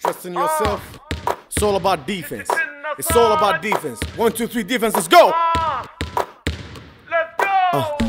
Trust in yourself. It's all about defense. It's all about defense. 1, 2, 3, defense. Let's go.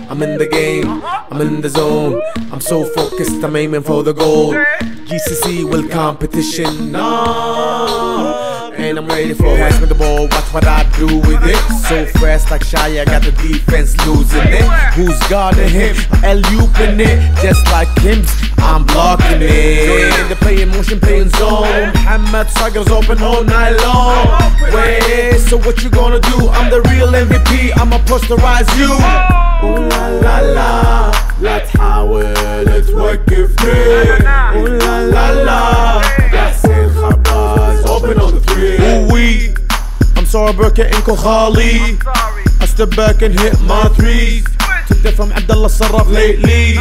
I'm in the game, I'm in the zone. I'm so focused, I'm aiming for the goal. GCC will competition on, and I'm ready for pass me the ball. Watch what I do with it. So fast like Shy, I got the defense losing it. Who's guarding him? L-looping it. Just like him, I'm blocking it. They're playing motion, playing zone. Muhammad Sagar's open all night long. Wait, so what you gonna do? I'm the real MVP, I'ma posterize you. Ooh la la la, لا تحاول توقفني. Ooh la la la, يا حسين خباز open on the three. Ooh wee, I'm sorry Burka انكو خالي. I step back and hit my threes. Took that from Abdullah Sarraf lately.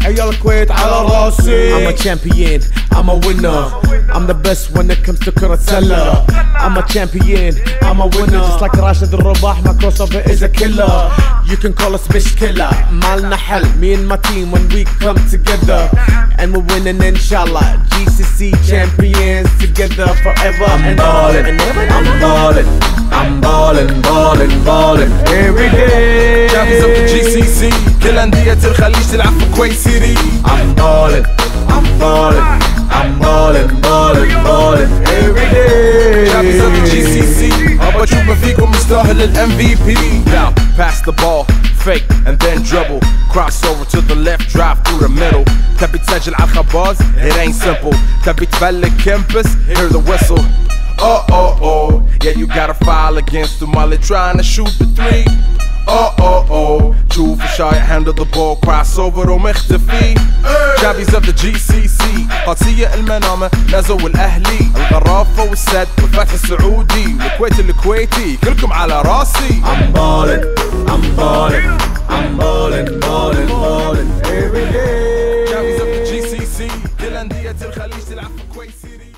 عيال الكويت على راسي. I'm a champion, I'm a winner. I'm the best when it comes to كرة سلة. I'm a champion, I'm a winner. Just like Rashid Al-Rabah, my crossover is a killer. You can call us مشكلة. مالنا حل, me and my team when we come together. And we're winning inshallah. GCC champions together forever. I'm ballin', I'm ballin', I'm ballin', ballin', ballin' every day. Champions of the GCC, كل أندية الخليج تلعب في كويت سيتي. I'm ballin', I'm ballin', I'm ballin', ballin', ballin' every day. Champions of the GCC, أبشوف ما فيكم مستاهل ال MVP. Now pass the ball, fake and then dribble. Cross over to the left, drive through the middle. تبي تسجل على الخباز, it ain't simple. تبي تبلك كمبس, hear the whistle. Oh oh oh, yeah you gotta file against them while they're trying to shoot the three. Oh oh oh, شوف الشايع handle the ball, cross over ومختفي. Champions of the GCC, قادسية المنامة, نزو الأهلي, الغرافة والسد والفتح السعودي, والكويت الكويتي, كلكم على راسي. I'm ballin', I'm ballin', I'm ballin', ballin', ballin' every day. Champions of the GCC, كل أندية الخليج تلعب في كويت سيتي.